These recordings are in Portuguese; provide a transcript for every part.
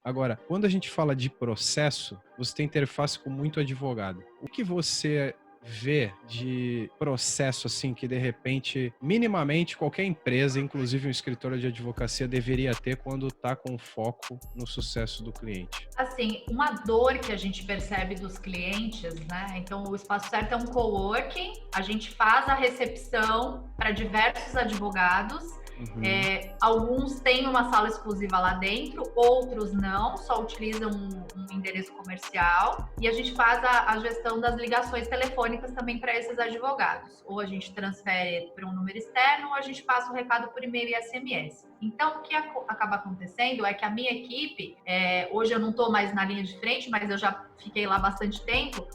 Agora, quando a gente fala de processo, você tem interface com muito advogado. O que você vê de processo assim que de repente, minimamente qualquer empresa, inclusive um escritório de advocacia, deveria ter quando está com foco no sucesso do cliente? Assim, uma dor que a gente percebe dos clientes, né? Então, o Espaço Certo é um coworking, a gente faz a recepção para diversos advogados. Uhum. Alguns têm uma sala exclusiva lá dentro, outros não, só utilizam um endereço comercial. E a gente faz a gestão das ligações telefônicas também para esses advogados. Ou a gente transfere para um número externo, ou a gente passa o recado por e-mail e SMS. Então, o que acaba acontecendo é que a minha equipe, hoje eu não estou mais na linha de frente, mas eu já fiquei lá bastante tempo,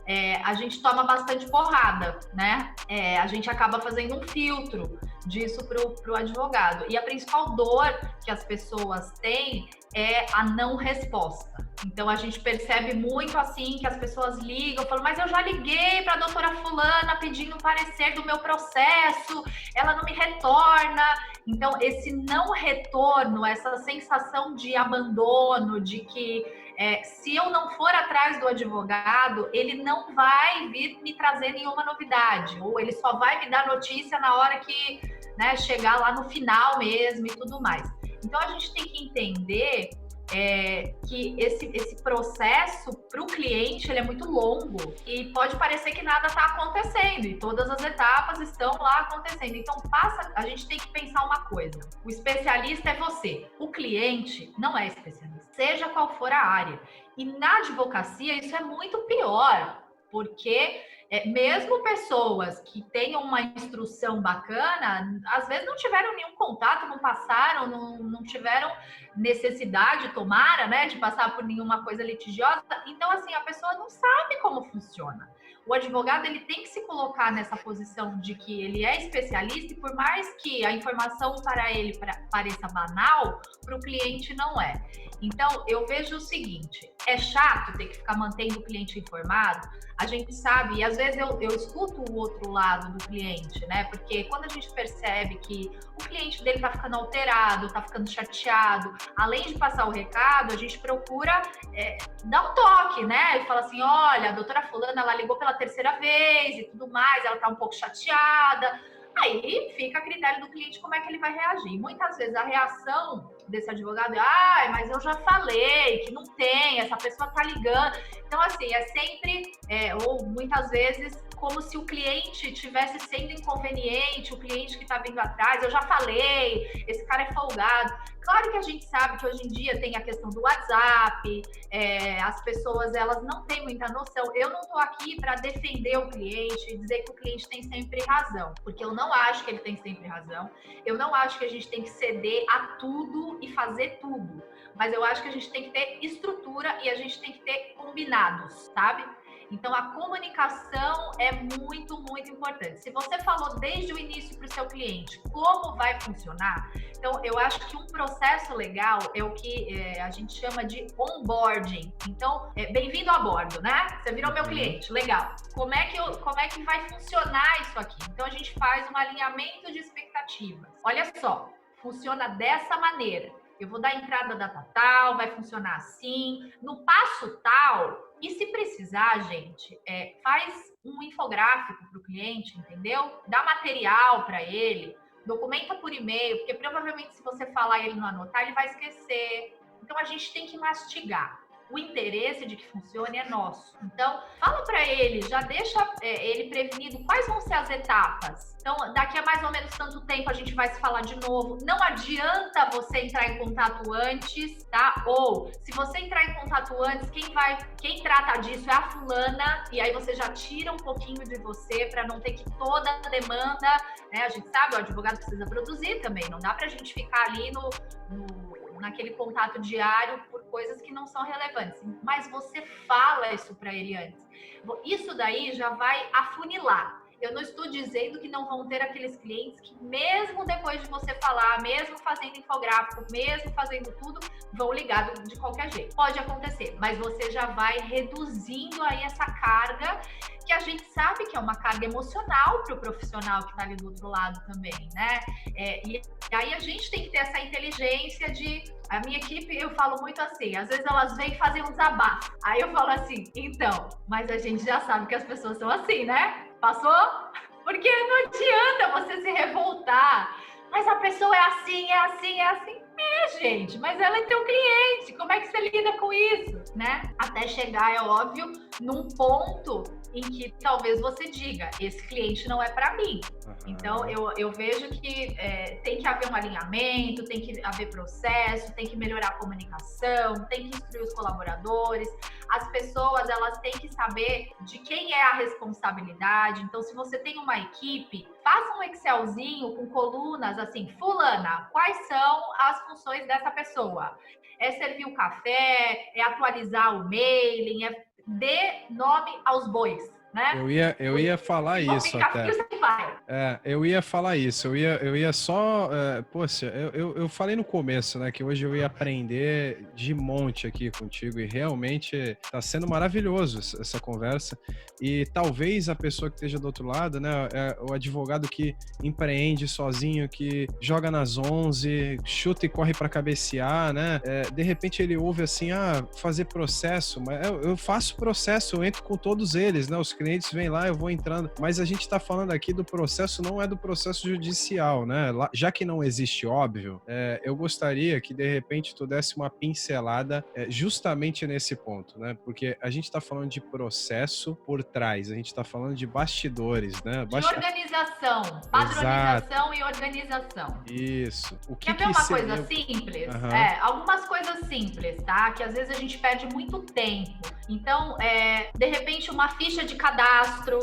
a gente toma bastante porrada, né? A gente acaba fazendo um filtro disso para o advogado. E a principal dor que as pessoas têm é a não resposta. Então a gente percebe muito assim que as pessoas ligam, falam, mas eu já liguei para a doutora fulana pedindo parecer do meu processo, ela não me retorna. Então esse não retorno, essa sensação de abandono, de que se eu não for atrás do advogado, ele não vai vir me trazer nenhuma novidade, ou ele só vai me dar notícia na hora que, né, chegar lá no final mesmo e tudo mais. Então a gente tem que entender que esse processo para o cliente ele é muito longo e pode parecer que nada está acontecendo e todas as etapas estão lá acontecendo. Então a gente tem que pensar uma coisa: o especialista é você, o cliente não é especialista, seja qual for a área. E na advocacia isso é muito pior, porque mesmo pessoas que tenham uma instrução bacana, às vezes não tiveram nenhum contato, não passaram, não tiveram necessidade, tomara, né, de passar por nenhuma coisa litigiosa. Então, assim, a pessoa não sabe como funciona. O advogado, ele tem que se colocar nessa posição de que ele é especialista e por mais que a informação para ele pareça banal, para o cliente não é. Então, eu vejo o seguinte, é chato ter que ficar mantendo o cliente informado, a gente sabe, e às vezes eu escuto o outro lado do cliente, né? Porque quando a gente percebe que o cliente dele tá ficando alterado, tá ficando chateado, além de passar o recado, a gente procura dar um toque, né? E fala assim, olha, a doutora fulana, ela ligou pela terceira vez e tudo mais, ela tá um pouco chateada. Aí fica a critério do cliente como é que ele vai reagir. Muitas vezes a reação desse advogado é, mas eu já falei que não tem, essa pessoa tá ligando. Então, assim, é sempre, ou muitas vezes, como se o cliente tivesse sendo inconveniente, o cliente que tá vindo atrás, eu já falei, esse cara é folgado. Claro que a gente sabe que hoje em dia tem a questão do WhatsApp, as pessoas, elas não têm muita noção. Eu não tô aqui para defender o cliente e dizer que o cliente tem sempre razão, porque eu não acho que ele tem sempre razão. Eu não acho que a gente tem que ceder a tudo e fazer tudo. Mas eu acho que a gente tem que ter estrutura e a gente tem que ter combinados, sabe? Então, a comunicação é muito, muito importante. Se você falou desde o início para o seu cliente como vai funcionar, então, eu acho que um processo legal é o que a gente chama de onboarding. Então, bem-vindo a bordo, né? Você virou meu cliente, legal. Como é que vai funcionar isso aqui? Então, a gente faz um alinhamento de expectativas. Olha só, funciona dessa maneira. Eu vou dar a entrada data tal, vai funcionar assim, no passo tal. E se precisar, gente, faz um infográfico para o cliente, entendeu? Dá material para ele, documenta por e-mail, porque provavelmente se você falar e ele não anotar, ele vai esquecer. Então a gente tem que mastigar. O interesse de que funcione é nosso. Então, fala para ele, já deixa ele prevenido quais vão ser as etapas. Então, daqui a mais ou menos tanto tempo a gente vai se falar de novo. Não adianta você entrar em contato antes, tá? Ou, se você entrar em contato antes, quem trata disso é a fulana, e aí você já tira um pouquinho de você para não ter que toda a demanda, né? A gente sabe, o advogado precisa produzir também, não dá pra gente ficar ali naquele contato diário por coisas que não são relevantes. Mas você fala isso para ele antes. Isso daí já vai afunilar. Eu não estou dizendo que não vão ter aqueles clientes que, mesmo depois de você falar, mesmo fazendo infográfico, mesmo fazendo tudo, vão ligar de qualquer jeito. Pode acontecer, mas você já vai reduzindo aí essa carga, que a gente sabe que é uma carga emocional para o profissional que está ali do outro lado também, né? E aí a gente tem que ter essa inteligência de... A minha equipe, eu falo muito assim, às vezes elas vêm fazer um desabafo. Aí eu falo assim, então, mas a gente já sabe que as pessoas são assim, né? Passou? Porque não adianta você se revoltar. Mas a pessoa é assim, é assim, é assim. Gente, mas ela é teu cliente, como é que você lida com isso, né? Até chegar, é óbvio, num ponto em que talvez você diga, esse cliente não é para mim. Então, eu vejo que tem que haver um alinhamento, tem que haver processo, tem que melhorar a comunicação, tem que instruir os colaboradores. As pessoas, elas têm que saber de quem é a responsabilidade. Então, se você tem uma equipe, faça um Excelzinho com colunas, assim, fulana, quais são as funções dessa pessoa? É servir o café, é atualizar o mailing, é dê nome aos bois, né? Eu ia falar isso até. Eu ia falar isso. Eu ia só... poxa, eu falei no começo, né? Que hoje eu ia aprender de monte aqui contigo. E realmente tá sendo maravilhoso essa conversa. E talvez a pessoa que esteja do outro lado, né? O advogado que empreende sozinho, que joga nas 11, chuta e corre para cabecear, né? De repente ele ouve assim, fazer processo. Mas eu faço processo, eu entro com todos eles, né? Os clientes vêm lá, eu vou entrando. Mas a gente tá falando aqui do processo, não é do processo judicial, né? Já que não existe óbvio, eu gostaria que de repente tu desse uma pincelada justamente nesse ponto, né? Porque a gente tá falando de processo por trás, a gente tá falando de bastidores, né? De organização, padronização. Exato. E organização. Isso. Quer ver uma coisa simples? Algumas coisas simples, tá? Que às vezes a gente perde muito tempo. Então, de repente, uma ficha de cadastro,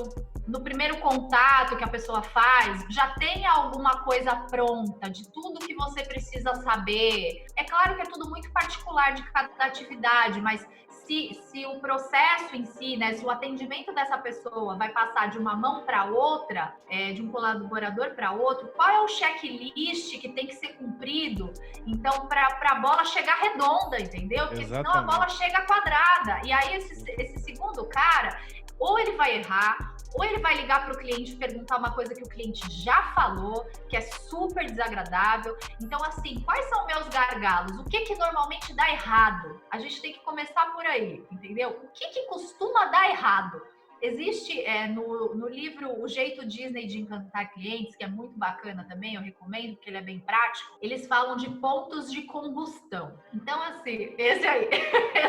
no primeiro contato que a pessoa faz, já tem alguma coisa pronta de tudo que você precisa saber. É claro que é tudo muito particular de cada atividade, mas se o processo em si, né, se o atendimento dessa pessoa vai passar de uma mão para outra, de um colaborador para outro, qual é o checklist que tem que ser cumprido? Então, para a bola chegar redonda, entendeu? Porque senão a bola chega quadrada. E aí esse segundo cara, ou ele vai errar, ou ele vai ligar para o cliente e perguntar uma coisa que o cliente já falou, que é super desagradável. Então, assim, quais são meus gargalos? O que normalmente dá errado? A gente tem que começar por aí, entendeu? O que costuma dar errado? Existe no livro O Jeito Disney de Encantar Clientes, que é muito bacana também, eu recomendo, porque ele é bem prático. Eles falam de pontos de combustão. Então, assim, esse aí,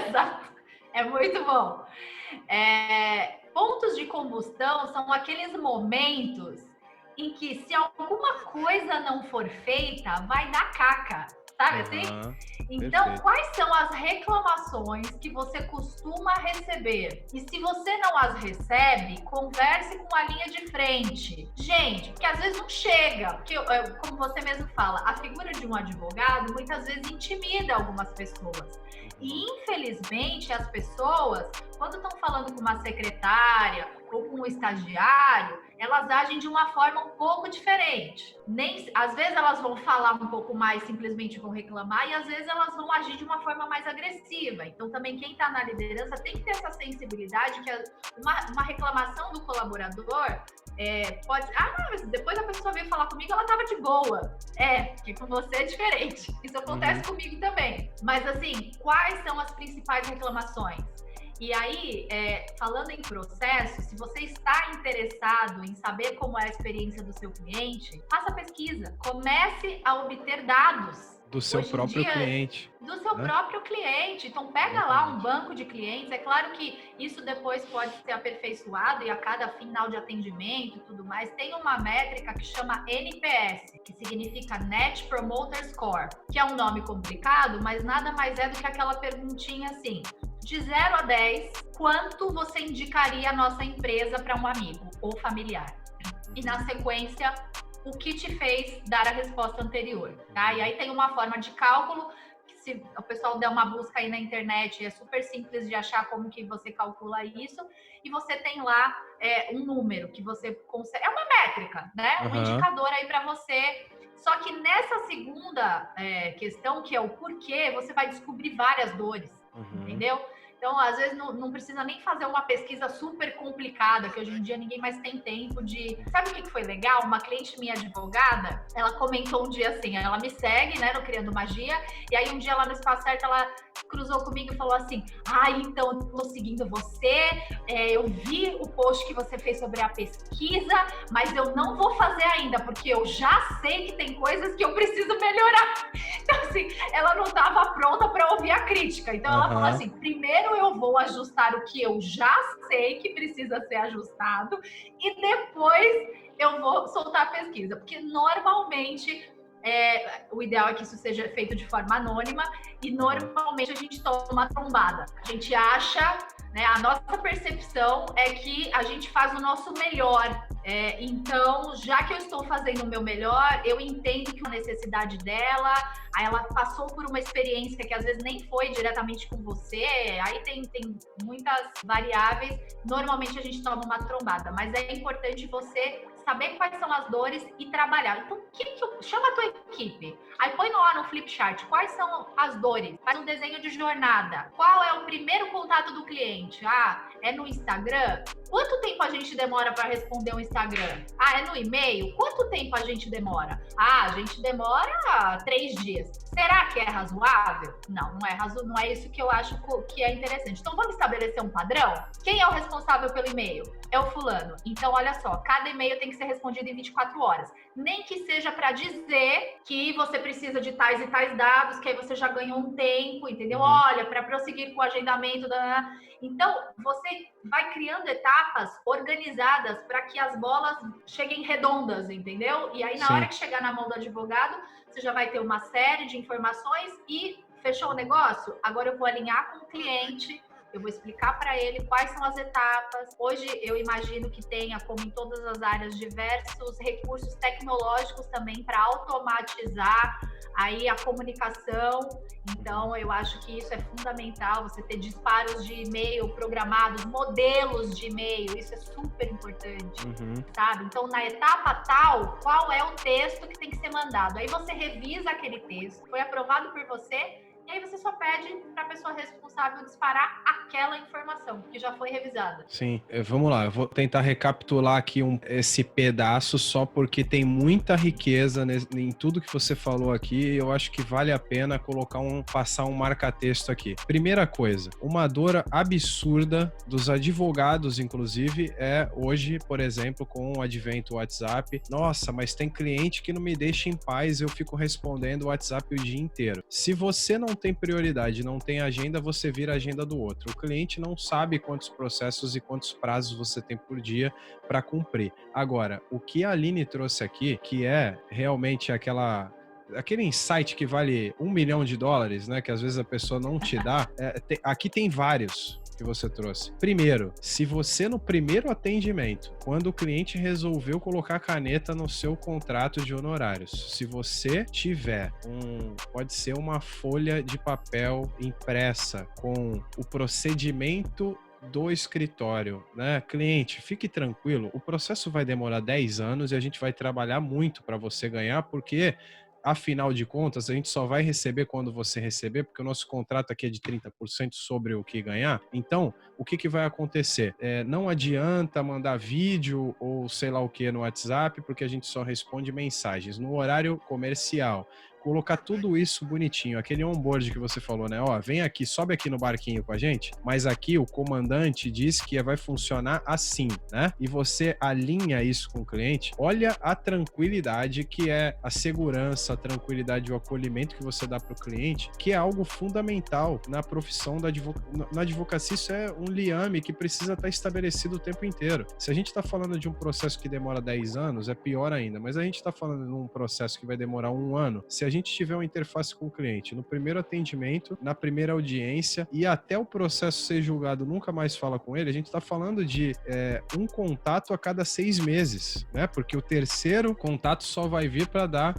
exato, é muito bom. Pontos de combustão são aqueles momentos em que, se alguma coisa não for feita, vai dar caca, sabe assim? Então, perfeito. Quais são as reclamações que você costuma receber? E se você não as recebe, converse com a linha de frente. Gente, porque às vezes não chega, porque, como você mesmo fala, a figura de um advogado muitas vezes intimida algumas pessoas. E, infelizmente, as pessoas, quando estão falando com uma secretária ou com um estagiário, elas agem de uma forma um pouco diferente. Às vezes elas vão falar um pouco mais, simplesmente vão reclamar, e às vezes elas vão agir de uma forma mais agressiva. Então, também quem está na liderança tem que ter essa sensibilidade, que uma reclamação do colaborador pode... mas depois a pessoa veio falar comigo, ela estava de boa. Porque com você é diferente. Isso acontece comigo também. Mas, assim, quais são as principais reclamações? E aí, falando em processo, se você está interessado em saber como é a experiência do seu cliente, faça pesquisa. Comece a obter dados. Do seu próprio cliente. Do seu próprio cliente. Então, pega lá um banco de clientes. É claro que isso depois pode ser aperfeiçoado e a cada final de atendimento e tudo mais, tem uma métrica que chama NPS, que significa Net Promoter Score, que é um nome complicado, mas nada mais é do que aquela perguntinha assim: de 0 a 10, quanto você indicaria a nossa empresa para um amigo ou familiar? E na sequência, o que te fez dar a resposta anterior, tá? E aí tem uma forma de cálculo, se o pessoal der uma busca aí na internet, é super simples de achar como que você calcula isso, e você tem lá um número que você consegue, é uma métrica, né? Um indicador aí para você. Só que nessa segunda questão, que é o porquê, você vai descobrir várias dores, entendeu? Então, às vezes, não precisa nem fazer uma pesquisa super complicada, que hoje em dia ninguém mais tem tempo de... Sabe o que foi legal? Uma cliente minha advogada, ela comentou um dia assim, ela me segue, né, no Criando Magia, e aí um dia lá no Espaço Certo, ela cruzou comigo e falou assim, então, eu tô seguindo você, eu vi o post que você fez sobre a pesquisa, mas eu não vou fazer ainda, porque eu já sei que tem coisas que eu preciso melhorar. Então, assim, ela não estava pronta para ouvir a crítica. Então, ela falou assim, primeiro eu vou ajustar o que eu já sei que precisa ser ajustado e depois eu vou soltar a pesquisa. Porque normalmente o ideal é que isso seja feito de forma anônima e normalmente a gente toma uma trombada. A gente acha, né, a nossa percepção é que a gente faz o nosso melhor. Então, já que eu estou fazendo o meu melhor, eu entendo que a necessidade dela, aí ela passou por uma experiência que às vezes nem foi diretamente com você, aí tem muitas variáveis, normalmente a gente toma uma trombada, mas é importante você saber quais são as dores e trabalhar. Então, chama a tua equipe, aí põe lá no flipchart, quais são as dores, faz um desenho de jornada, qual é o primeiro contato do cliente? É no Instagram? Quanto tempo a gente demora para responder um Instagram? É no e-mail? Quanto tempo a gente demora? A gente demora 3 dias. Será que é razoável? Não é razoável, não é isso que eu acho que é interessante. Então, vamos estabelecer um padrão? Quem é o responsável pelo e-mail? É o fulano. Então, olha só, cada e-mail tem que ser respondido em 24 horas. Nem que seja para dizer que você precisa de tais e tais dados, que aí você já ganhou um tempo, entendeu? Olha, para prosseguir com o agendamento da... Então, você vai criando etapas organizadas para que as bolas cheguem redondas, entendeu? E aí, na hora que chegar na mão do advogado, você já vai ter uma série de informações e fechou o negócio? Agora eu vou alinhar com o cliente, eu vou explicar para ele quais são as etapas. Hoje, eu imagino que tenha, como em todas as áreas, diversos recursos tecnológicos também para automatizar aí a comunicação. Então, eu acho que isso é fundamental, você ter disparos de e-mail programados, modelos de e-mail, isso é super importante, sabe? Então, na etapa tal, qual é o texto que tem que ser mandado? Aí você revisa aquele texto, foi aprovado por você, e aí você só pede para a pessoa responsável disparar aquela informação que já foi revisada. Sim, vamos lá, eu vou tentar recapitular aqui esse pedaço só porque tem muita riqueza em tudo que você falou aqui e eu acho que vale a pena passar um marca-texto aqui. Primeira coisa, uma dor absurda dos advogados, inclusive, é hoje, por exemplo, com o advento do WhatsApp. Nossa, mas tem cliente que não me deixa em paz, eu fico respondendo o WhatsApp o dia inteiro. Se você não tem prioridade, não tem agenda, você vira a agenda do outro. O cliente não sabe quantos processos e quantos prazos você tem por dia para cumprir. Agora, o que a Aline trouxe aqui, que é realmente aquele insight que vale $1 milhão, né, que às vezes a pessoa não te dá, aqui tem vários que você trouxe. Primeiro, se você no primeiro atendimento, quando o cliente resolveu colocar a caneta no seu contrato de honorários, se você tiver pode ser uma folha de papel impressa com o procedimento do escritório, né? Cliente, fique tranquilo, o processo vai demorar 10 anos e a gente vai trabalhar muito para você ganhar, porque afinal de contas, a gente só vai receber quando você receber, porque o nosso contrato aqui é de 30% sobre o que ganhar. Então, o que vai acontecer? Não adianta mandar vídeo ou sei lá o que no WhatsApp, porque a gente só responde mensagens. No horário comercial, colocar tudo isso bonitinho, aquele onboard que você falou, né? Vem aqui, sobe aqui no barquinho com a gente, mas aqui o comandante diz que vai funcionar assim, né? E você alinha isso com o cliente, olha a tranquilidade que é a segurança, a tranquilidade e o acolhimento que você dá para o cliente, que é algo fundamental na profissão na advocacia. Isso é um liame que precisa estar estabelecido o tempo inteiro. Se a gente está falando de um processo que demora 10 anos, é pior ainda, mas a gente está falando de um processo que vai demorar 1 ano. Se a gente gente tiver uma interface com o cliente no primeiro atendimento, na primeira audiência e até o processo ser julgado nunca mais fala com ele, a gente está falando de um contato a cada 6 meses, né? Porque o terceiro contato só vai vir para dar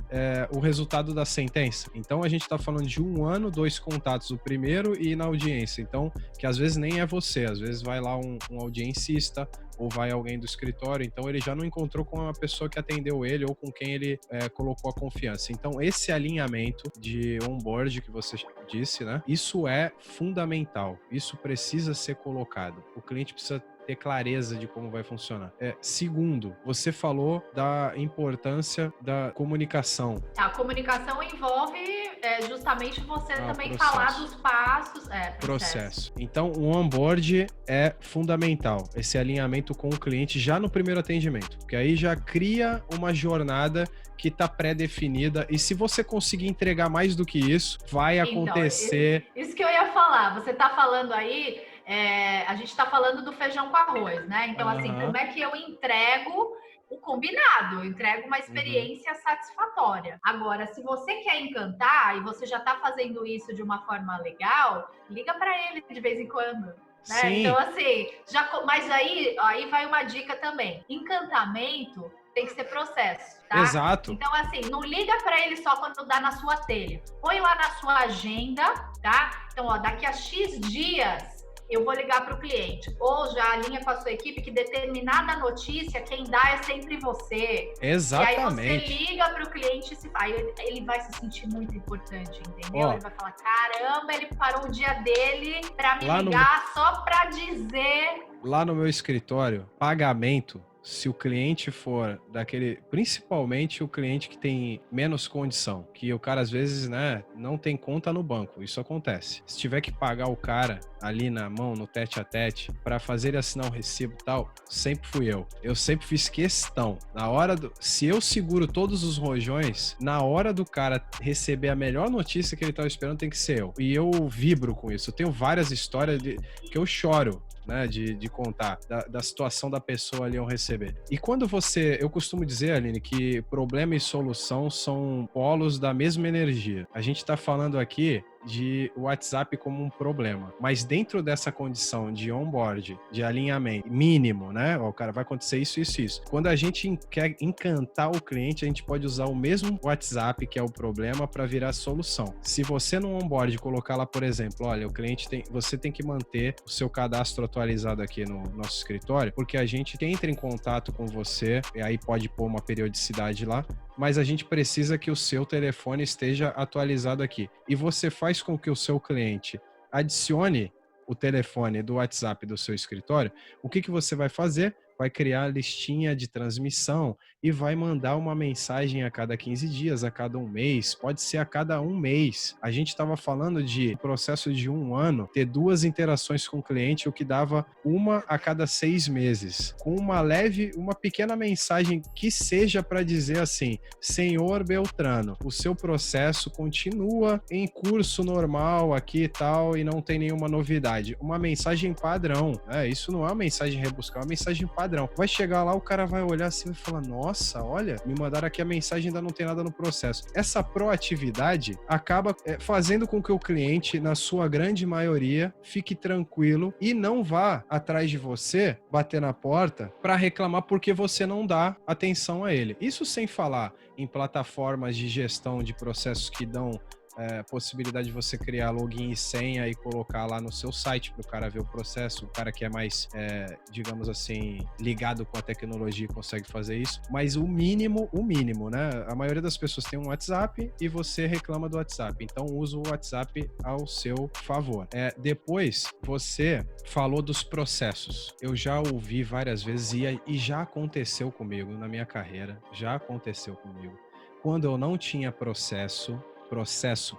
o resultado da sentença. Então a gente está falando de 1 ano, 2 contatos, o primeiro e na audiência. Então, que às vezes nem é você, às vezes vai lá um audiencista ou vai alguém do escritório, então ele já não encontrou com a pessoa que atendeu ele ou com quem ele colocou a confiança. Então, esse alinhamento de onboard que você disse, né? Isso é fundamental. Isso precisa ser colocado. O cliente precisa ter clareza de como vai funcionar. Segundo, você falou da importância da comunicação. A comunicação envolve justamente você também processo. falar dos passos. Processo. Então, o onboard é fundamental, esse alinhamento com o cliente já no primeiro atendimento, porque aí já cria uma jornada que está pré-definida, e se você conseguir entregar mais do que isso, vai acontecer... Isso que eu ia falar, você está falando aí, a gente está falando do feijão com arroz, né? Então, assim, como é que eu entrego o combinado? Eu entrego uma experiência satisfatória. Agora, se você quer encantar e você já está fazendo isso de uma forma legal, liga para ele de vez em quando. Né? Então, assim, mas aí vai uma dica também. Encantamento tem que ser processo, tá? Exato. Então, assim, não liga para ele só quando dá na sua telha. Põe lá na sua agenda, tá? Então, daqui a X dias eu vou ligar para o cliente. Ou já alinha com a sua equipe que determinada notícia, quem dá é sempre você. Exatamente. E aí você liga para o cliente e aí ele vai se sentir muito importante, entendeu? Ele vai falar, caramba, ele parou o dia dele para me ligar só para dizer... Lá no meu escritório, pagamento, se o cliente for daquele, principalmente o cliente que tem menos condição, que o cara às vezes, né, não tem conta no banco, isso acontece. Se tiver que pagar o cara ali na mão, no tete a tete, para fazer ele assinar um recibo e tal, sempre fui eu. Eu sempre fiz questão. Se eu seguro todos os rojões, na hora do cara receber a melhor notícia que ele tava esperando, tem que ser eu. E eu vibro com isso. Eu tenho várias histórias que eu choro, né, de contar, da situação da pessoa ali ao receber. E quando eu costumo dizer, Aline, que problema e solução são polos da mesma energia. A gente tá falando aqui de WhatsApp como um problema, mas dentro dessa condição de onboard, de alinhamento mínimo, né? O cara, vai acontecer isso, isso, isso. Quando a gente quer encantar o cliente, a gente pode usar o mesmo WhatsApp, que é o problema, para virar solução. Se você no onboard colocar lá, por exemplo, olha, você tem que manter o seu cadastro atualizado aqui no nosso escritório, porque a gente entra em contato com você, e aí pode pôr uma periodicidade lá, mas a gente precisa que o seu telefone esteja atualizado aqui. E você faz com que o seu cliente adicione o telefone do WhatsApp do seu escritório. O que você vai fazer? Vai criar a listinha de transmissão e vai mandar uma mensagem a cada 15 dias, a cada 1 mês, pode ser a cada 1 mês. A gente estava falando de processo de 1 ano, ter 2 interações com o cliente, o que dava 1 a cada 6 meses, com uma pequena mensagem que seja para dizer assim, senhor Beltrano, o seu processo continua em curso normal aqui e tal, e não tem nenhuma novidade. Uma mensagem padrão, isso não é uma mensagem rebuscada, é uma mensagem padrão. Vai chegar lá, o cara vai olhar assim e falar, nossa, olha, me mandaram aqui a mensagem, ainda não tem nada no processo. Essa proatividade acaba fazendo com que o cliente, na sua grande maioria, fique tranquilo e não vá atrás de você, bater na porta, para reclamar porque você não dá atenção a ele. Isso sem falar em plataformas de gestão de processos que dão possibilidade de você criar login e senha e colocar lá no seu site para o cara ver o processo, o cara que é mais, digamos assim, ligado com a tecnologia consegue fazer isso, mas o mínimo, né? A maioria das pessoas tem um WhatsApp e você reclama do WhatsApp, então usa o WhatsApp ao seu favor. Depois, você falou dos processos. Eu já ouvi várias vezes e já aconteceu comigo na minha carreira, quando eu não tinha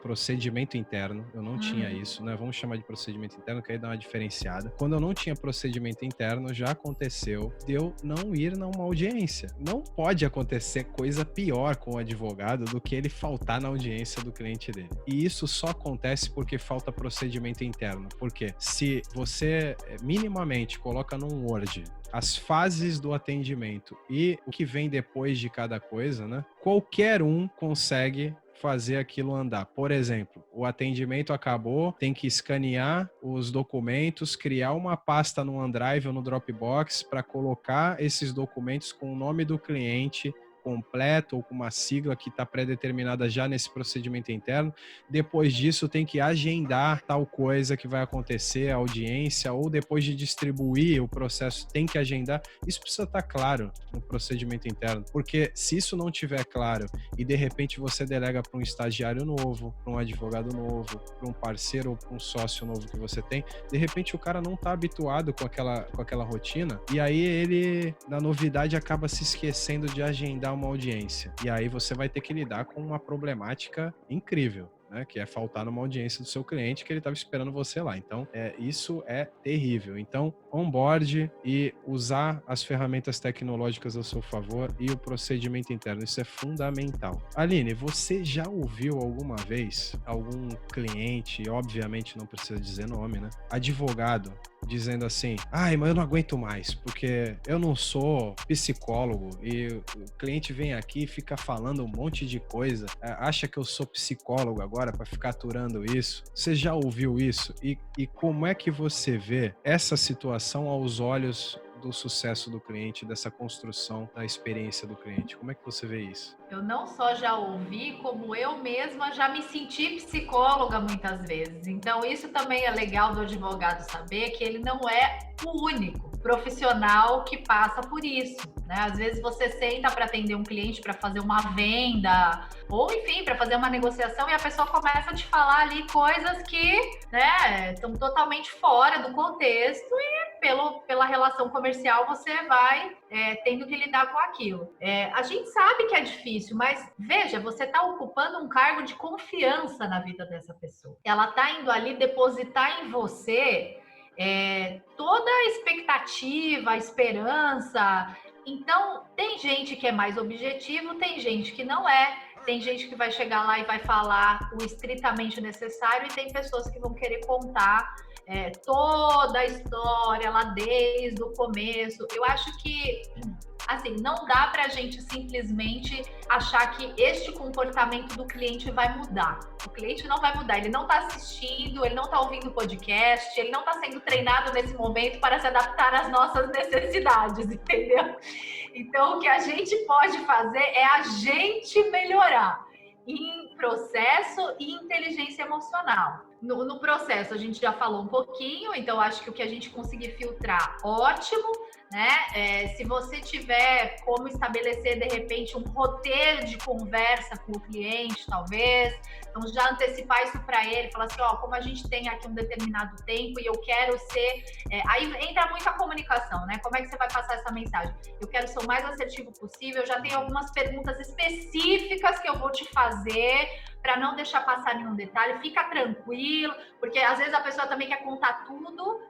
procedimento interno, eu não tinha isso, né? Vamos chamar de procedimento interno, que aí dá uma diferenciada. Quando eu não tinha procedimento interno, já aconteceu de eu não ir numa audiência. Não pode acontecer coisa pior com o advogado do que ele faltar na audiência do cliente dele. E isso só acontece porque falta procedimento interno. Porque se você minimamente coloca num Word as fases do atendimento e o que vem depois de cada coisa, né? Qualquer um consegue fazer aquilo andar. Por exemplo, o atendimento acabou, tem que escanear os documentos, criar uma pasta no OneDrive ou no Dropbox para colocar esses documentos com o nome do cliente completo ou com uma sigla que está pré-determinada já nesse procedimento interno. Depois disso, tem que agendar tal coisa que vai acontecer, a audiência, ou depois de distribuir o processo, tem que agendar. Isso precisa estar claro no procedimento interno, porque se isso não tiver claro e de repente você delega para um estagiário novo, para um advogado novo, para um parceiro ou para um sócio novo que você tem, de repente o cara não está habituado com aquela rotina, e aí ele, na novidade, acaba se esquecendo de agendar uma audiência. E aí você vai ter que lidar com uma problemática incrível, né? Que é faltar numa audiência do seu cliente que ele estava esperando você lá. Então, isso é terrível. Então, onboard e usar as ferramentas tecnológicas a seu favor e o procedimento interno, isso é fundamental. Aline, você já ouviu alguma vez algum cliente, obviamente não precisa dizer nome, né? Advogado, dizendo assim, mas eu não aguento mais, porque eu não sou psicólogo e o cliente vem aqui e fica falando um monte de coisa, acha que eu sou psicólogo agora para ficar aturando isso. Você já ouviu isso? E como é que você vê essa situação aos olhos do sucesso do cliente, dessa construção da experiência do cliente? Como é que você vê isso? Eu não só já ouvi, como eu mesma já me senti psicóloga muitas vezes. Então, isso também é legal do advogado saber, que ele não é o único profissional que passa por isso, né? Às vezes você senta para atender um cliente, para fazer uma venda, ou enfim, para fazer uma negociação, e a pessoa começa a te falar ali coisas que, né, estão totalmente fora do contexto, e pela relação comercial você vai tendo que lidar com aquilo. A gente sabe que é difícil, mas veja, você está ocupando um cargo de confiança na vida dessa pessoa. Ela está indo ali depositar em você toda a expectativa, a esperança. Então, tem gente que é mais objetivo, tem gente que não é. Tem gente que vai chegar lá e vai falar o estritamente necessário, e tem pessoas que vão querer contar toda a história lá desde o começo. Eu acho que, assim, não dá pra gente simplesmente achar que este comportamento do cliente vai mudar. O cliente não vai mudar, ele não tá assistindo, ele não tá ouvindo o podcast, ele não tá sendo treinado nesse momento para se adaptar às nossas necessidades, entendeu? Então, o que a gente pode fazer é a gente melhorar em processo e inteligência emocional. No processo, a gente já falou um pouquinho, então acho que o que a gente conseguir filtrar, ótimo, né? Se você tiver como estabelecer, de repente, um roteiro de conversa com o cliente, talvez, então já antecipar isso para ele, falar assim, como a gente tem aqui um determinado tempo e eu quero ser... aí entra muito a comunicação, né? Como é que você vai passar essa mensagem? Eu quero ser o mais assertivo possível, eu já tenho algumas perguntas específicas que eu vou te fazer para não deixar passar nenhum detalhe, fica tranquilo, porque às vezes a pessoa também quer contar tudo,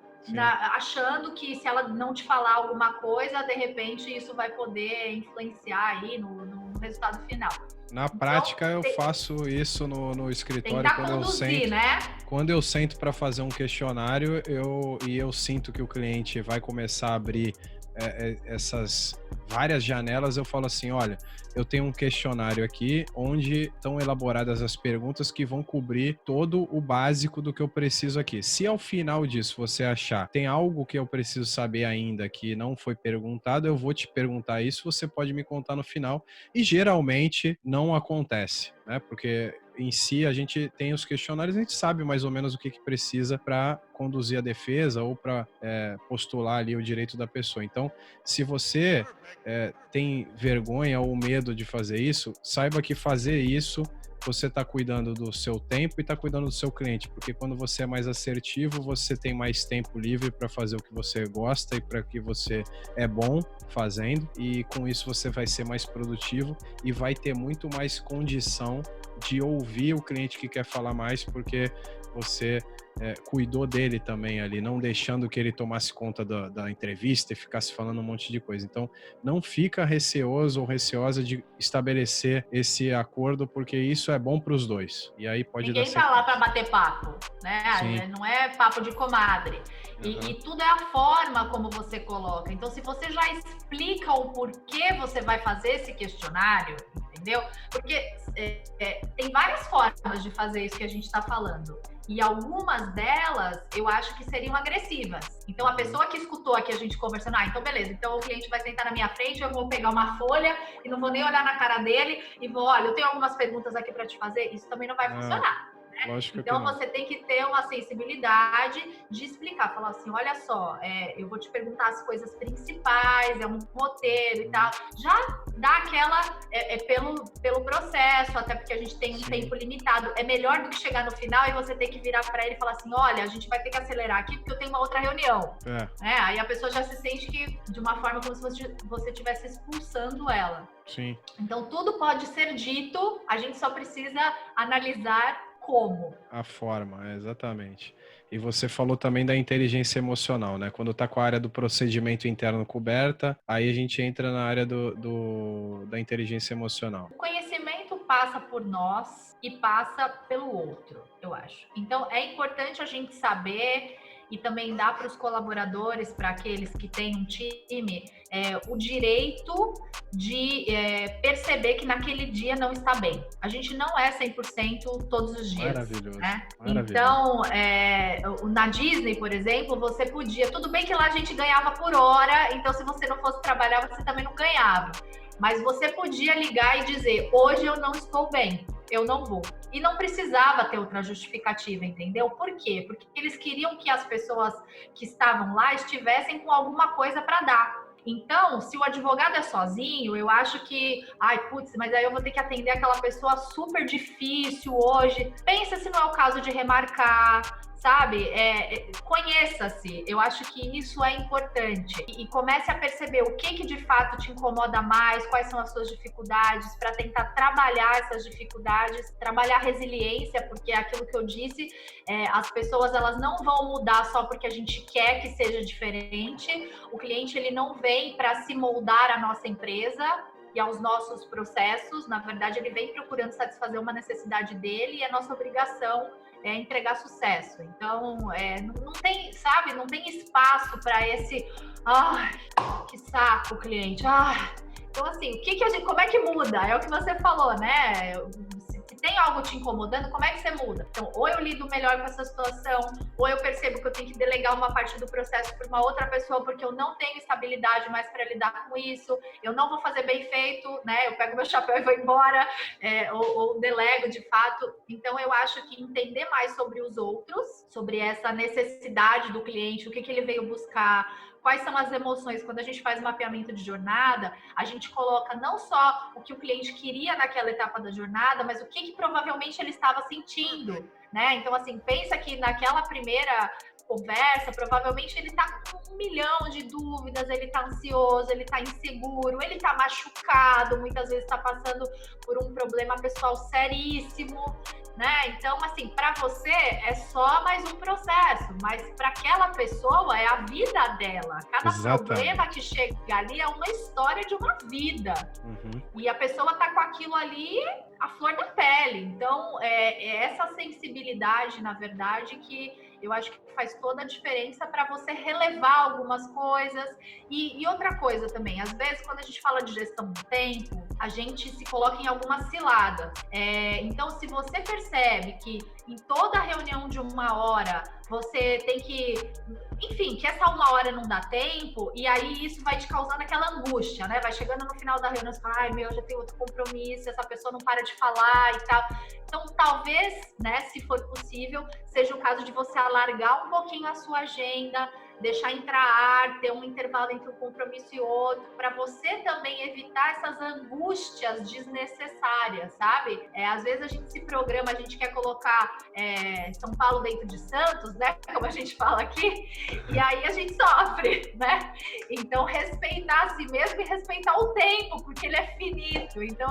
achando que se ela não te falar alguma coisa, de repente isso vai poder influenciar aí no resultado final. Na prática, eu faço isso no escritório quando conduzir, eu sento, né? Quando eu sento para fazer um questionário, eu sinto que o cliente vai começar a abrir essas várias janelas, eu falo assim, olha, eu tenho um questionário aqui onde estão elaboradas as perguntas que vão cobrir todo o básico do que eu preciso aqui. Se ao final disso você achar tem algo que eu preciso saber ainda que não foi perguntado, eu vou te perguntar isso, você pode me contar no final, e geralmente não acontece, né? Porque em si a gente tem os questionários, a gente sabe mais ou menos o que precisa para conduzir a defesa ou para postular ali o direito da pessoa. Então, se você tem vergonha ou medo de fazer isso, saiba que fazer isso você está cuidando do seu tempo e está cuidando do seu cliente, porque quando você é mais assertivo, você tem mais tempo livre para fazer o que você gosta e para que você é bom fazendo, e com isso você vai ser mais produtivo e vai ter muito mais condição de ouvir o cliente que quer falar mais, porque você cuidou dele também ali, não deixando que ele tomasse conta da entrevista e ficasse falando um monte de coisa. Então, não fica receoso ou receosa de estabelecer esse acordo, porque isso é bom para os dois. E aí pode Ninguém dar tá lá para bater papo, né? Sim. Não é papo de comadre. E tudo é a forma como você coloca. Então, se você já explica o porquê você vai fazer esse questionário, entendeu? Porque tem várias formas de fazer isso que a gente está falando. E algumas delas eu acho que seriam agressivas. Então, a pessoa que escutou aqui a gente conversando, então beleza, então o cliente vai sentar na minha frente, eu vou pegar uma folha e não vou nem olhar na cara dele e vou, olha, eu tenho algumas perguntas aqui para te fazer, isso também não vai funcionar. Então você tem que ter uma sensibilidade de explicar, falar assim, olha só, eu vou te perguntar as coisas principais, é um roteiro e tal. Já dá aquela pelo processo, até porque a gente tem um tempo limitado. É melhor do que chegar no final e você ter que virar para ele e falar assim, olha, a gente vai ter que acelerar aqui porque eu tenho uma outra reunião. Aí a pessoa já se sente que de uma forma como se você estivesse expulsando ela. Sim. Então tudo pode ser dito, a gente só precisa analisar como? A forma, exatamente. E você falou também da inteligência emocional, né? Quando tá com a área do procedimento interno coberta, aí a gente entra na área da inteligência emocional. O conhecimento passa por nós e passa pelo outro, eu acho. Então, é importante a gente saber e também dar para os colaboradores, para aqueles que têm um time, o direito de perceber que naquele dia não está bem. A gente não é 100% todos os dias. Maravilhoso. Né? Maravilhoso. Então, na Disney, por exemplo, você podia... Tudo bem que lá a gente ganhava por hora, então se você não fosse trabalhar, você também não ganhava. Mas você podia ligar e dizer, hoje eu não estou bem, eu não vou. E não precisava ter outra justificativa, entendeu? Por quê? Porque eles queriam que as pessoas que estavam lá estivessem com alguma coisa para dar. Então, se o advogado é sozinho, eu acho que, mas aí eu vou ter que atender aquela pessoa super difícil hoje. Pensa se não é o caso de remarcar, sabe? Conheça-se. Eu acho que isso é importante. E comece a perceber o que de fato te incomoda mais, quais são as suas dificuldades, para tentar trabalhar essas dificuldades, trabalhar resiliência, porque é aquilo que eu disse, as pessoas elas não vão mudar só porque a gente quer que seja diferente. O cliente ele não vem para se moldar à nossa empresa e aos nossos processos. Na verdade, ele vem procurando satisfazer uma necessidade dele e é nossa obrigação entregar sucesso. Então, não tem, sabe, não tem espaço para esse, que saco, cliente. Então, assim, como é que muda? É o que você falou, né? Se tem algo te incomodando, como é que você muda? Então, ou eu lido melhor com essa situação, ou eu percebo que eu tenho que delegar uma parte do processo para uma outra pessoa, porque eu não tenho estabilidade mais para lidar com isso, eu não vou fazer bem feito, né? Eu pego meu chapéu e vou embora, ou delego de fato. Então, eu acho que entender mais sobre os outros, sobre essa necessidade do cliente, o que ele veio buscar, quais são as emoções. Quando a gente faz mapeamento de jornada, a gente coloca não só o que o cliente queria naquela etapa da jornada, mas o que provavelmente ele estava sentindo, né? Então, assim, pensa que naquela primeira conversa, provavelmente ele tá com 1 milhão de dúvidas, ele tá ansioso, ele tá inseguro, ele tá machucado, muitas vezes tá passando por um problema pessoal seríssimo, né? Então, assim, para você é só mais um processo, mas para aquela pessoa é a vida dela. Cada problema que chega ali é uma história de uma vida. E a pessoa tá com aquilo ali à flor da pele. Então, é essa sensibilidade, na verdade, que eu acho que faz toda a diferença para você relevar algumas coisas. E outra coisa também, às vezes, quando a gente fala de gestão do tempo, a gente se coloca em algumas ciladas. Então, se você percebe que em toda reunião de 1 hora, você tem que... Enfim, que essa 1 hora não dá tempo, e aí isso vai te causando aquela angústia, né? Vai chegando no final da reunião, você fala, já tenho outro compromisso, essa pessoa não para de falar e tal. Então, talvez, né, se for possível, seja o caso de você alargar um pouquinho a sua agenda, deixar entrar ar, ter um intervalo entre um compromisso e outro, para você também evitar essas angústias desnecessárias, sabe? Às vezes a gente se programa, a gente quer colocar São Paulo dentro de Santos, né? Como a gente fala aqui, e aí a gente sofre, né? Então, respeitar a si mesmo e respeitar o tempo, porque ele é finito. Então,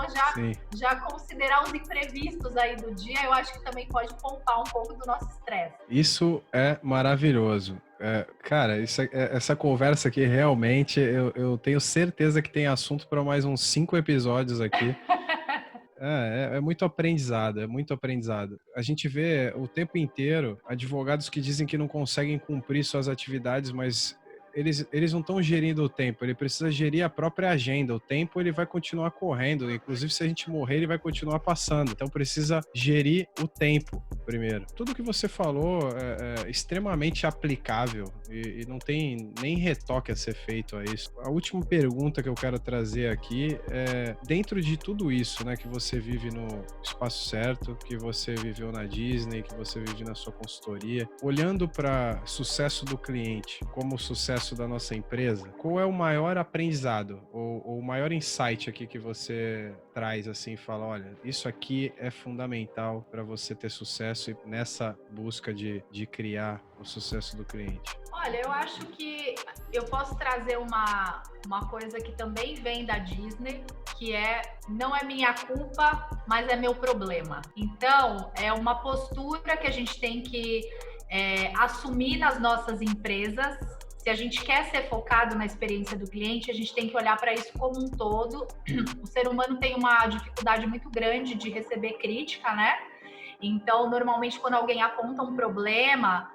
já considerar os imprevistos aí do dia, eu acho que também pode poupar um pouco do nosso estresse. Isso é maravilhoso. Cara, essa conversa aqui realmente eu tenho certeza que tem assunto para mais uns 5 episódios aqui. É muito aprendizado, é muito aprendizado. A gente vê o tempo inteiro advogados que dizem que não conseguem cumprir suas atividades, mas eles não estão gerindo o tempo, ele precisa gerir a própria agenda. O tempo ele vai continuar correndo, inclusive se a gente morrer, ele vai continuar passando. Então precisa gerir o tempo primeiro. Tudo que você falou é extremamente aplicável e não tem nem retoque a ser feito a isso. A última pergunta que eu quero trazer aqui é, dentro de tudo isso, né, que você vive no espaço certo, que você viveu na Disney, que você vive na sua consultoria, olhando para sucesso do cliente como o sucesso da nossa empresa, qual é o maior aprendizado ou o maior insight aqui que você traz assim, fala, olha, isso aqui é fundamental para você ter sucesso e nessa busca de criar o sucesso do cliente? Olha, eu acho que eu posso trazer uma coisa que também vem da Disney, que não é minha culpa, mas é meu problema. Então, é uma postura que a gente tem que assumir nas nossas empresas. Se a gente quer ser focado na experiência do cliente, a gente tem que olhar para isso como um todo. O ser humano tem uma dificuldade muito grande de receber crítica, né? Então, normalmente, quando alguém aponta um problema,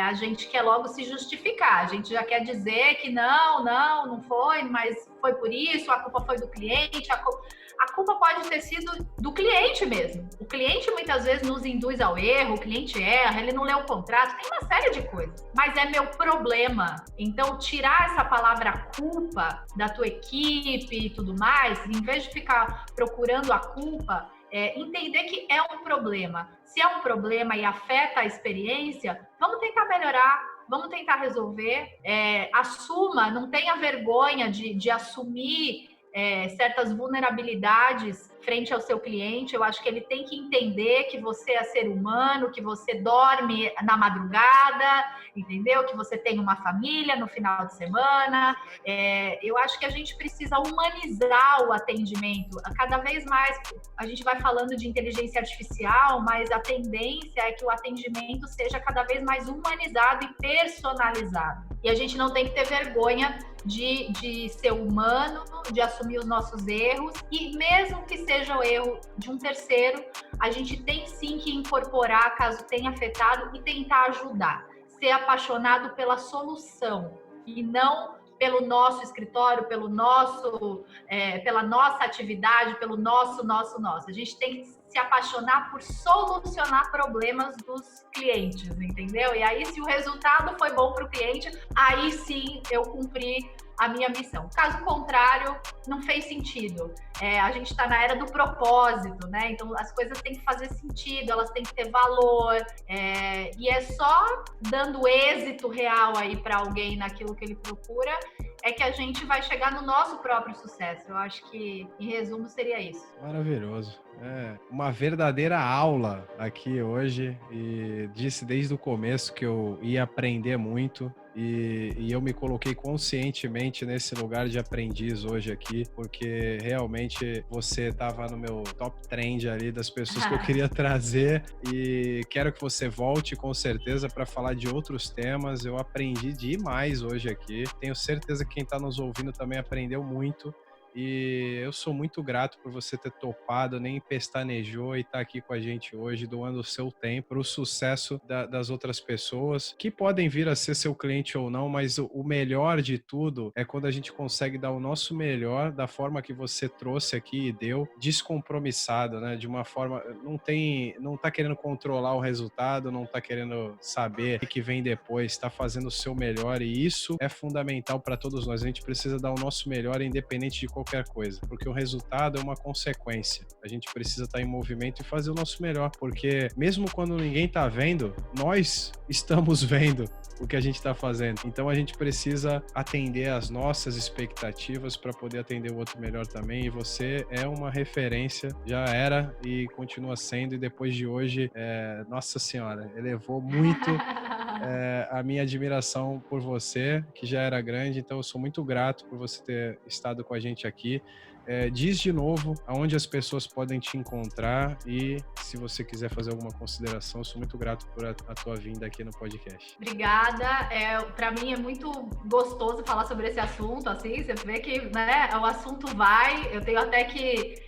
a gente quer logo se justificar. A gente já quer dizer que não foi, mas foi por isso, a culpa foi do cliente, a culpa pode ter sido do cliente mesmo. O cliente muitas vezes nos induz ao erro, o cliente erra, ele não lê o contrato, tem uma série de coisas. Mas é meu problema. Então, tirar essa palavra culpa da tua equipe e tudo mais, em vez de ficar procurando a culpa, entender que é um problema. Se é um problema e afeta a experiência, vamos tentar melhorar, vamos tentar resolver. Assuma, não tenha vergonha de assumir certas vulnerabilidades frente ao seu cliente. Eu acho que ele tem que entender que você é ser humano, que você dorme na madrugada, entendeu? Que você tem uma família no final de semana. Eu acho que a gente precisa humanizar o atendimento. Cada vez mais a gente vai falando de inteligência artificial, mas a tendência é que o atendimento seja cada vez mais humanizado e personalizado. E a gente não tem que ter vergonha de ser humano, de assumir os nossos erros, e mesmo que seja o erro de um terceiro, a gente tem sim que incorporar caso tenha afetado e tentar ajudar. Ser apaixonado pela solução e não pelo nosso escritório, pela nossa atividade, pelo nosso. A gente tem que se apaixonar por solucionar problemas dos clientes, entendeu? E aí, se o resultado foi bom para o cliente, aí sim eu cumpri a minha missão. Caso contrário, não fez sentido. A gente está na era do propósito, né? Então, as coisas têm que fazer sentido, elas têm que ter valor. E é só dando êxito real aí para alguém naquilo que ele procura é que a gente vai chegar no nosso próprio sucesso. Eu acho que, em resumo, seria isso. Maravilhoso. Uma verdadeira aula aqui hoje, e disse desde o começo que eu ia aprender muito e eu me coloquei conscientemente nesse lugar de aprendiz hoje aqui, porque realmente você estava no meu top trend ali das pessoas que eu queria trazer, e quero que você volte com certeza para falar de outros temas. Eu aprendi demais hoje aqui, tenho certeza que quem está nos ouvindo também aprendeu muito. E eu sou muito grato por você ter topado, nem pestanejou e estar aqui com a gente hoje, doando o seu tempo para o sucesso das outras pessoas, que podem vir a ser seu cliente ou não, mas o melhor de tudo é quando a gente consegue dar o nosso melhor da forma que você trouxe aqui e deu, descompromissado, né? De uma forma, não tá querendo controlar o resultado, não tá querendo saber o que vem depois, tá fazendo o seu melhor, e isso é fundamental para todos nós. A gente precisa dar o nosso melhor, independente de qualquer coisa, porque o resultado é uma consequência. A gente precisa estar em movimento e fazer o nosso melhor, porque mesmo quando ninguém está vendo, nós estamos vendo o que a gente está fazendo. Então a gente precisa atender às nossas expectativas para poder atender o outro melhor também. E você é uma referência, já era e continua sendo, e depois de hoje, nossa senhora, elevou muito a minha admiração por você, que já era grande. Então eu sou muito grato por você ter estado com a gente aqui. Diz de novo aonde as pessoas podem te encontrar, e se você quiser fazer alguma consideração, eu sou muito grato por a tua vinda aqui no podcast. Obrigada. Para mim é muito gostoso falar sobre esse assunto, assim, você vê que, né, o assunto vai, eu tenho até que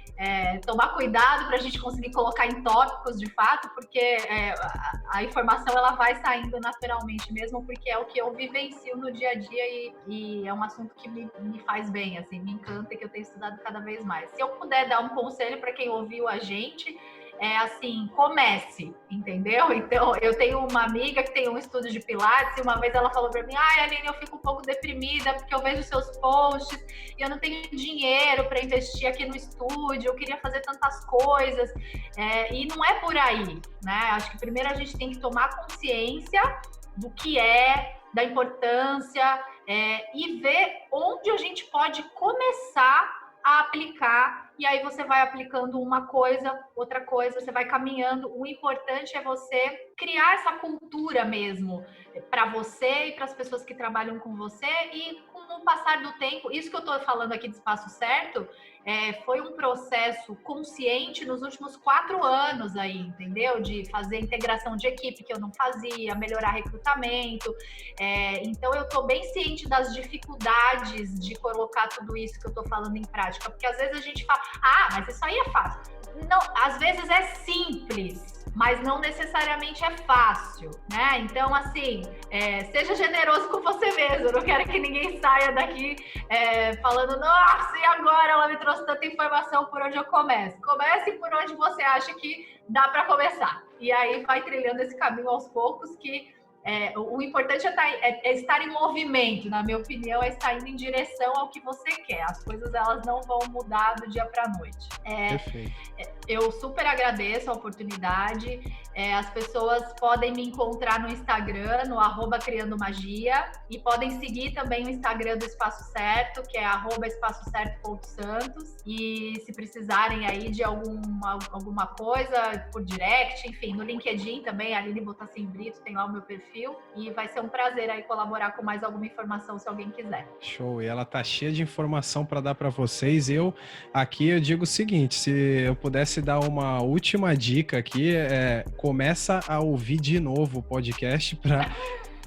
tomar cuidado para a gente conseguir colocar em tópicos de fato, porque a informação ela vai saindo naturalmente mesmo, porque é o que eu vivencio no dia a dia e é um assunto que me faz bem, assim, me encanta e que eu tenho estudado cada vez mais. Se eu puder dar um conselho para quem ouviu a gente, é assim, comece, entendeu? Então, eu tenho uma amiga que tem um estúdio de Pilates e uma vez ela falou para mim, ai, Aline, eu fico um pouco deprimida porque eu vejo seus posts e eu não tenho dinheiro para investir aqui no estúdio, eu queria fazer tantas coisas, e não é por aí, né? Acho que primeiro a gente tem que tomar consciência do que da importância, e ver onde a gente pode começar a aplicar, e aí você vai aplicando uma coisa, outra coisa, você vai caminhando. O importante é você criar essa cultura mesmo para você e para as pessoas que trabalham com você, e com o passar do tempo, isso que eu estou falando aqui de Espaço Certo, foi um processo consciente nos últimos 4 anos aí, entendeu? De fazer integração de equipe que eu não fazia, melhorar recrutamento. Então eu estou bem ciente das dificuldades de colocar tudo isso que eu estou falando em prática, porque às vezes a gente fala, mas isso aí é fácil. Não, às vezes é simples, mas não necessariamente é fácil, né? Então, assim, seja generoso com você mesmo. Eu não quero que ninguém saia daqui falando, nossa, e agora ela me trouxe tanta informação, por onde eu começo? Comece por onde você acha que dá para começar. E aí vai trilhando esse caminho aos poucos, que o importante é estar em movimento, na minha opinião, é estar indo em direção ao que você quer. As coisas elas não vão mudar do dia para a noite. Perfeito. Eu super agradeço a oportunidade. As pessoas podem me encontrar no Instagram, no @criandomagia, e podem seguir também o Instagram do Espaço Certo, que é @espaçocerto.santos. E se precisarem aí de alguma coisa por direct, enfim, no LinkedIn também, Aline Botassin Brito, tem lá o meu perfil. E vai ser um prazer aí colaborar com mais alguma informação, se alguém quiser. Show, e ela tá cheia de informação para dar para vocês. Eu digo o seguinte, se eu pudesse dar uma última dica aqui, começa a ouvir de novo o podcast para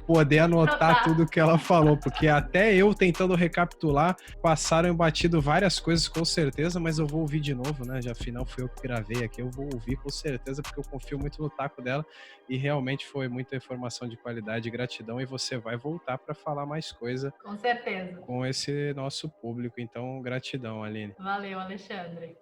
poder anotar tudo que ela falou, porque até eu tentando recapitular, passaram batido várias coisas com certeza, mas eu vou ouvir de novo, né? Já afinal fui eu que gravei aqui, eu vou ouvir com certeza, porque eu confio muito no taco dela e realmente foi muita informação de qualidade, gratidão, e você vai voltar para falar mais coisa. Com certeza. Com esse nosso público, então gratidão, Aline. Valeu, Alexandre.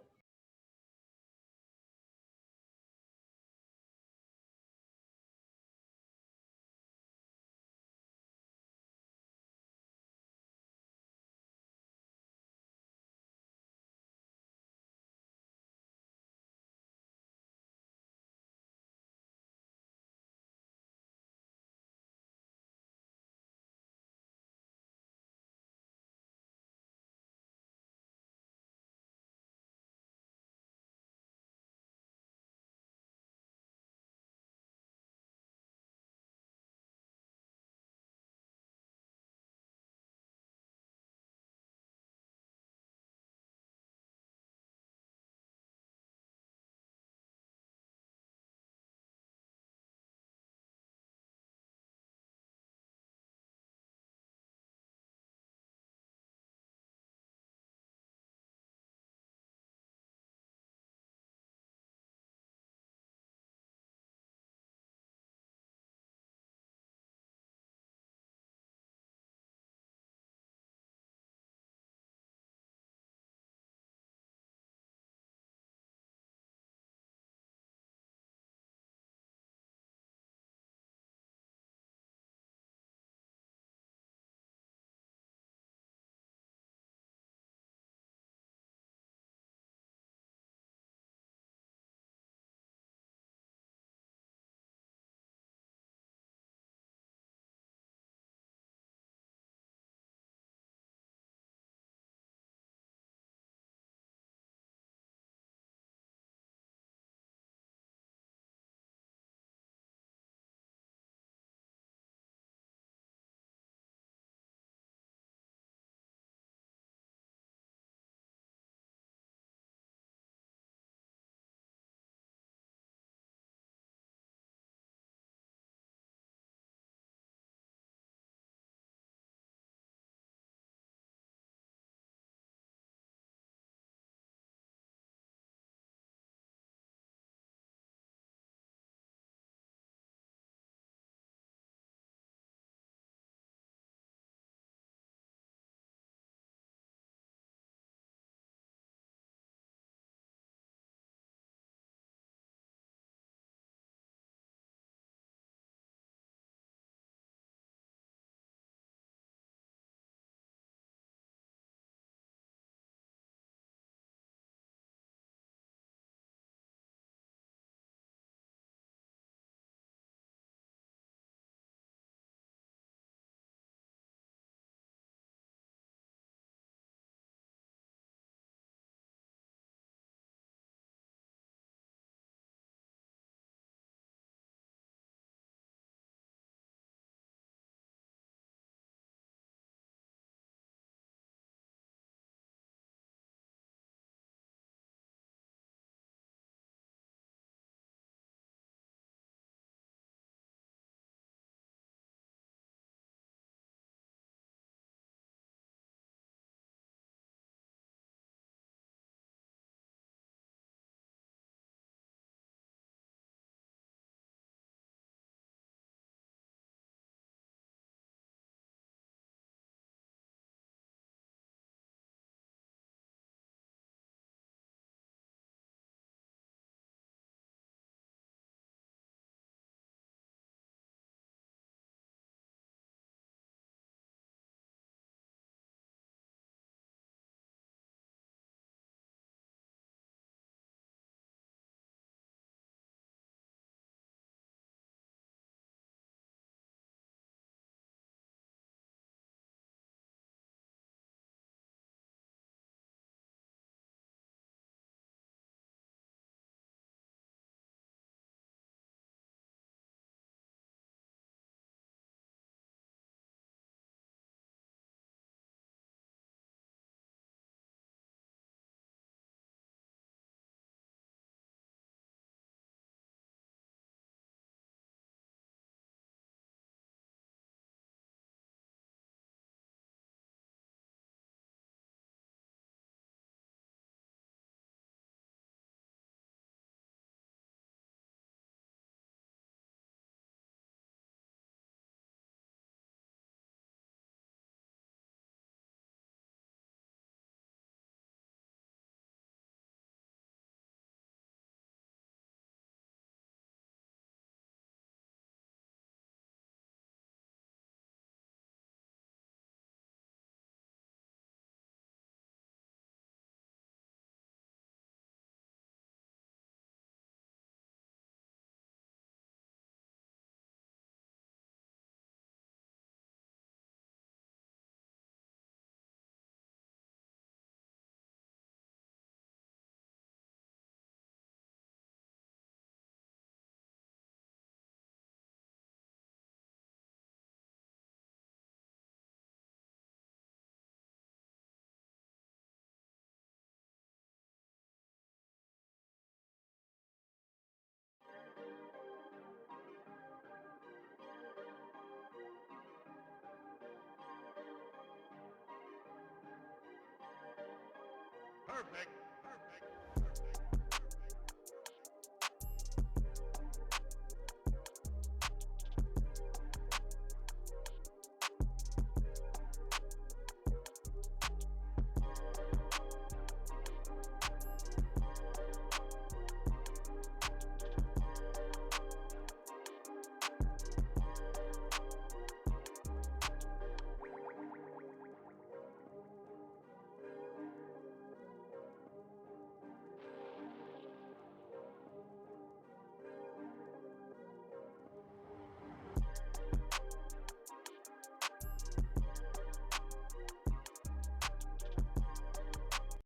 Perfect.